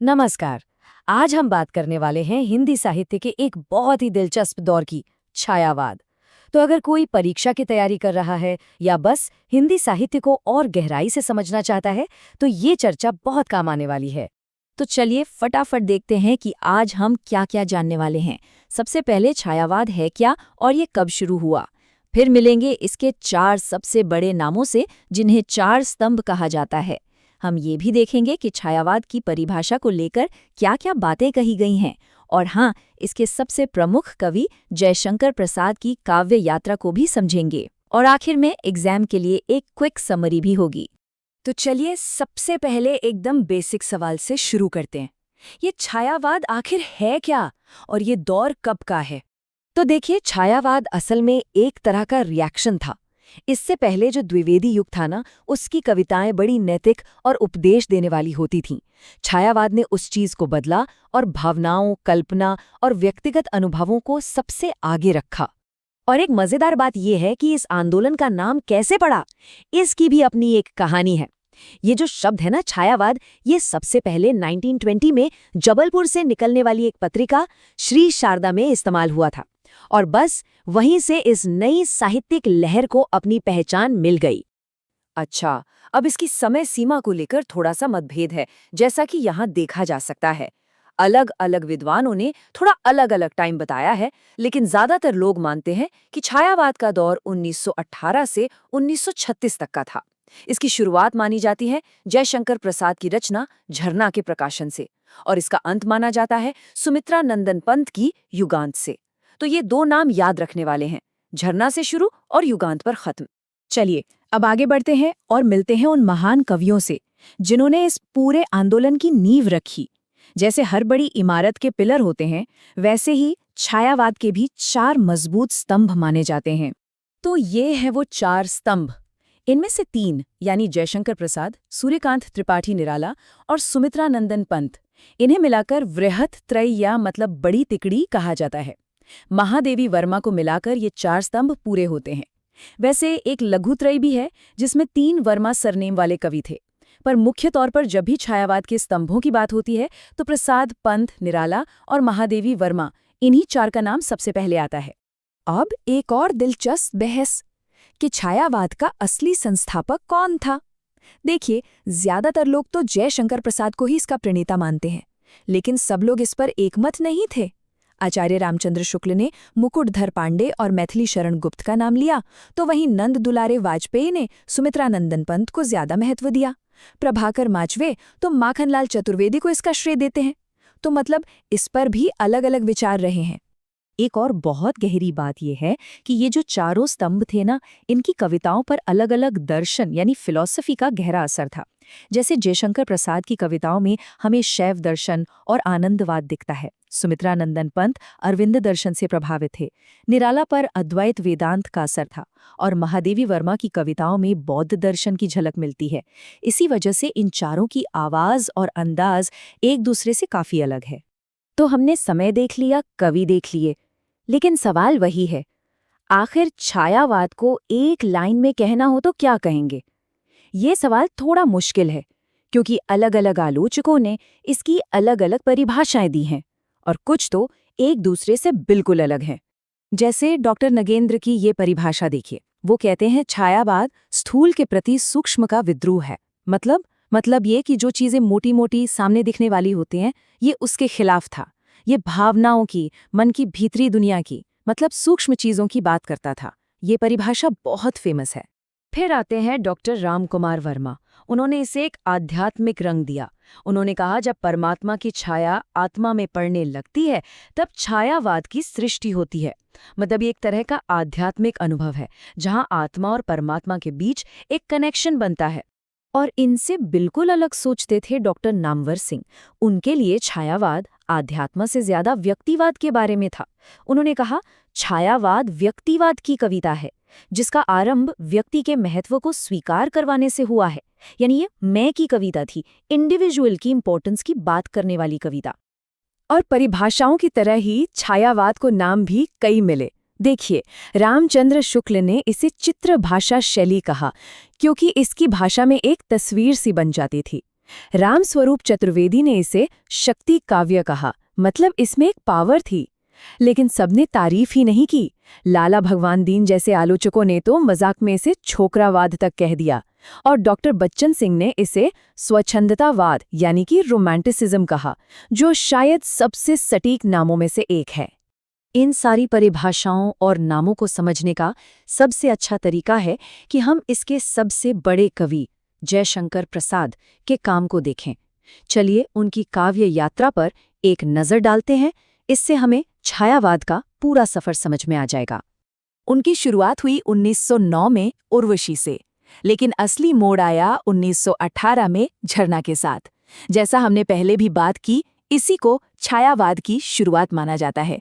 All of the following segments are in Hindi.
नमस्कार। आज हम बात करने वाले हैं हिंदी साहित्य के एक बहुत ही दिलचस्प दौर की, छायावाद। तो अगर कोई परीक्षा की तैयारी कर रहा है या बस हिंदी साहित्य को और गहराई से समझना चाहता है, तो ये चर्चा बहुत काम आने वाली है। तो चलिए फटाफट देखते हैं कि आज हम क्या क्या जानने वाले हैं। सबसे पहले छायावाद है क्या और ये कब शुरू हुआ। फिर मिलेंगे इसके 4 सबसे बड़े नामों से जिन्हें 4 स्तंभ कहा जाता है। हम ये भी देखेंगे कि छायावाद की परिभाषा को लेकर क्या-क्या बातें कही गई हैं। और हाँ, इसके सबसे प्रमुख कवि जयशंकर प्रसाद की काव्य यात्रा को भी समझेंगे। और आखिर में एग्जाम के लिए एक क्विक समरी भी होगी। तो चलिए सबसे पहले एकदम बेसिक सवाल से शुरू करते हैं। ये छायावाद आखिर है क्या और ये दौर कब का है? तो देखिए, छायावाद असल में एक तरह का रिएक्शन था। इससे पहले जो द्विवेदी युग था ना, उसकी कविताएं बड़ी नैतिक और उपदेश देने वाली होती थीं। छायावाद ने उस चीज को बदला और भावनाओं, कल्पना और व्यक्तिगत अनुभवों को सबसे आगे रखा। और एक मजेदार बात यह है कि इस आंदोलन का नाम कैसे पड़ा, इसकी भी अपनी एक कहानी है। ये जो शब्द है ना, छायावाद, ये सबसे पहले 1920 में जबलपुर से निकलने वाली एक पत्रिका श्री शारदा में इस्तेमाल हुआ था। और बस वहीं से इस नई साहित्यिक लहर को अपनी पहचान मिल गई। अच्छा, अब इसकी समय सीमा को लेकर थोड़ा सा मतभेद है, जैसा कि यहाँ देखा जा सकता है। अलग अलग विद्वानों ने थोड़ा अलग अलग टाइम बताया है, लेकिन ज्यादातर लोग मानते हैं कि छायावाद का दौर 1918 से 1936 तक का था। इसकी शुरुआत मानी जाती है जयशंकर प्रसाद की रचना झरना के प्रकाशन से, और इसका अंत माना जाता है सुमित्रा नंदन पंत की युगांत से। तो ये 2 नाम याद रखने वाले हैं, झरना से शुरू और युगांत पर खत्म। चलिए अब आगे बढ़ते हैं और मिलते हैं उन महान कवियों से जिन्होंने इस पूरे आंदोलन की नींव रखी। जैसे हर बड़ी इमारत के पिलर होते हैं, वैसे ही छायावाद के भी 4 मजबूत स्तंभ माने जाते हैं। तो ये है वो 4 स्तंभ। इनमें से 3 यानी जयशंकर प्रसाद, सूर्यकांत त्रिपाठी निराला और सुमित्रा नंदन पंत, इन्हें मिलाकर वृहत त्रय या मतलब बड़ी तिकड़ी कहा जाता है। महादेवी वर्मा को मिलाकर ये 4 स्तंभ पूरे होते हैं। वैसे एक लघुत्रय भी है जिसमें 3 वर्मा सरनेम वाले कवि थे, पर मुख्य तौर पर जब भी छायावाद के स्तंभों की बात होती है तो प्रसाद, पंत, निराला और महादेवी वर्मा, इन्हीं 4 का नाम सबसे पहले आता है। अब एक और दिलचस्प बहस कि छायावाद का असली संस्थापक कौन था। देखिए, ज्यादातर लोग तो जयशंकर प्रसाद को ही इसका प्रणेता मानते हैं, लेकिन सब लोग इस पर एकमत नहीं थे। आचार्य रामचंद्र शुक्ल ने मुकुटधर पांडे और मैथिली शरण गुप्त का नाम लिया, तो वहीं नंद दुलारे वाजपेयी ने सुमित्रा नंदन पंत को ज्यादा महत्व दिया। प्रभाकर माचवे तो माखनलाल चतुर्वेदी को इसका श्रेय देते हैं। तो मतलब इस पर भी अलग अलग विचार रहे हैं। एक और बहुत गहरी बात यह है कि ये जो चारों स्तंभ थे ना, इनकी कविताओं पर अलग अलग दर्शन यानी फिलॉसफी का गहरा असर था। जैसे जयशंकर प्रसाद की कविताओं में हमें शैव दर्शन और आनंदवाद दिखता है। सुमित्रा नंदन पंत अरविंद दर्शन से प्रभावित थे। निराला पर अद्वैत वेदांत का असर था और महादेवी वर्मा की कविताओं में बौद्ध दर्शन की झलक मिलती है। इसी वजह से इन चारों की आवाज और अंदाज एक दूसरे से काफी अलग है। तो हमने समय देख लिया, कवि देख लिए, लेकिन सवाल वही है, आखिर छायावाद को एक लाइन में कहना हो तो क्या कहेंगे? ये सवाल थोड़ा मुश्किल है, क्योंकि अलग अलग आलोचकों ने इसकी अलग अलग परिभाषाएं दी हैं, और कुछ तो एक दूसरे से बिल्कुल अलग हैं। जैसे डॉक्टर नगेंद्र की ये परिभाषा देखिए। वो कहते हैं छायावाद स्थूल के प्रति सूक्ष्म का विद्रोह है। मतलब ये कि जो चीजें मोटी मोटी सामने दिखने वाली होती हैं, ये उसके खिलाफ था। ये भावनाओं की, मन की भीतरी दुनिया की, मतलब सूक्ष्म चीजों की बात करता था। ये परिभाषा बहुत फेमस है। फिर आते हैं डॉक्टर रामकुमार वर्मा। उन्होंने इसे एक आध्यात्मिक रंग दिया। उन्होंने कहा, जब परमात्मा की छाया आत्मा में पड़ने लगती है, तब छायावाद की सृष्टि होती है। मतलब ये एक तरह का आध्यात्मिक अनुभव है, जहां आत्मा और परमात्मा के बीच एक कनेक्शन बनता है। और इनसे बिल्कुल अलग सोचते थे डॉक्टर नामवर सिंह। उनके लिए छायावाद आध्यात्म से ज्यादा व्यक्तिवाद के बारे में था। उन्होंने कहा, छायावाद व्यक्तिवाद की कविता है, जिसका आरंभ व्यक्ति के महत्व को स्वीकार करवाने से हुआ है। यानी ये मैं की कविता थी, इंडिविजुअल की इंपॉर्टेंस की बात करने वाली कविता। और परिभाषाओं की तरह ही छायावाद को नाम भी कई मिले। देखिए, रामचंद्र शुक्ल ने इसे चित्र भाषा शैली कहा, क्योंकि इसकी भाषा में एक तस्वीर सी बन जाती थी। रामस्वरूप चतुर्वेदी ने इसे शक्ति काव्य कहा, मतलब इसमें एक पावर थी। लेकिन सबने तारीफ ही नहीं की। लाला भगवान दीन जैसे आलोचकों ने तो मजाक में इसे छोकरावाद तक कह दिया, और डॉक्टर बच्चन सिंह ने इसे स्वच्छंदतावाद यानी कि रोमांटिसिज्म कहा, जो शायद सबसे सटीक नामों में से एक है। इन सारी परिभाषाओं और नामों को समझने का सबसे अच्छा तरीका है कि हम इसके सबसे बड़े कवि जयशंकर प्रसाद के काम को देखें। चलिए उनकी काव्य यात्रा पर एक नज़र डालते हैं, इससे हमें छायावाद का पूरा सफर समझ में आ जाएगा। उनकी शुरुआत हुई 1909 में उर्वशी से, लेकिन असली मोड़ आया 1918 में झरना के साथ। जैसा हमने पहले भी बात की, इसी को छायावाद की शुरुआत माना जाता है।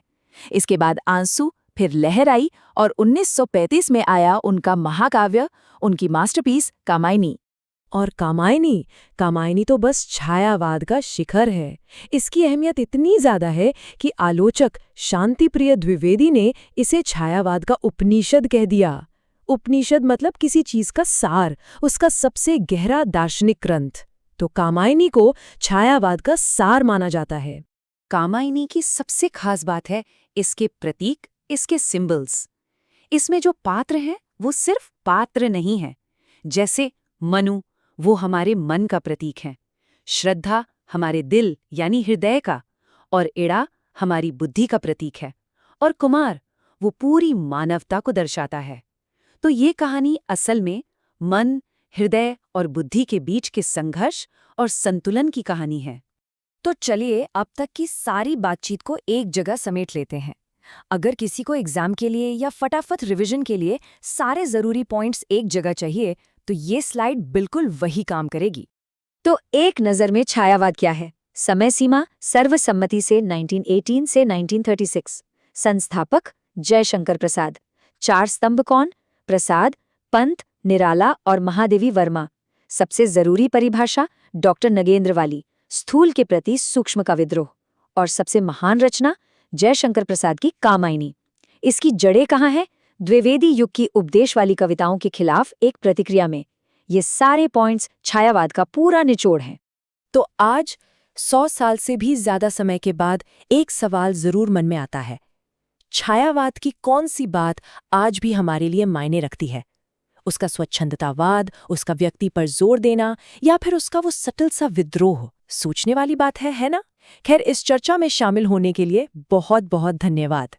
इसके बाद आंसू, फिर लहर आई, और 1935 में आया उनका महाकाव्य, उनकी मास्टरपीस कामायनी। और कामायनी तो बस छायावाद का शिखर है। इसकी अहमियत इतनी ज्यादा है कि आलोचक शांतिप्रिय द्विवेदी ने इसे छायावाद का उपनिषद कह दिया। उपनिषद मतलब किसी चीज का सार, उसका सबसे गहरा दार्शनिक ग्रंथ। तो कामायनी को छायावाद का सार माना जाता है। कामायनी की सबसे खास बात है इसके प्रतीक, इसके सिंबल्स। इसमें जो पात्र हैं वो सिर्फ पात्र नहीं है। जैसे मनु, वो हमारे मन का प्रतीक है, श्रद्धा हमारे दिल यानी हृदय का, और इड़ा हमारी बुद्धि का प्रतीक है, और कुमार वो पूरी मानवता को दर्शाता है। तो ये कहानी असल में मन, हृदय और बुद्धि के बीच के संघर्ष और संतुलन की कहानी है। तो चलिए अब तक की सारी बातचीत को एक जगह समेट लेते हैं। अगर किसी को एग्जाम के लिए या फटाफट रिवीजन के लिए सारे जरूरी पॉइंट्स एक जगह चाहिए, तो ये स्लाइड बिल्कुल वही काम करेगी। तो एक नज़र में छायावाद क्या है? समय सीमा सर्वसम्मति से 1918 से 1936। संस्थापक जयशंकर प्रसाद। चार स्तंभ कौन? प्रसाद, पंत, निराला और महादेवी वर्मा। सबसे जरूरी परिभाषा डॉक्टर नगेंद्र वाली, स्थूल के प्रति सूक्ष्म का विद्रोह। और सबसे महान रचना जयशंकर प्रसाद की कामायनी। इसकी जड़ें कहाँ हैं? द्विवेदी युग की उपदेश वाली कविताओं के खिलाफ एक प्रतिक्रिया में। ये सारे पॉइंट्स छायावाद का पूरा निचोड़ हैं। तो आज 100 साल से भी ज्यादा समय के बाद एक सवाल जरूर मन में आता है, छायावाद की कौन सी बात आज भी हमारे लिए मायने रखती है? उसका स्वच्छंदतावाद, उसका व्यक्ति पर जोर देना, या फिर उसका वो सटल सा विद्रोह? सोचने वाली बात है ना? खैर, इस चर्चा में शामिल होने के लिए बहुत बहुत धन्यवाद।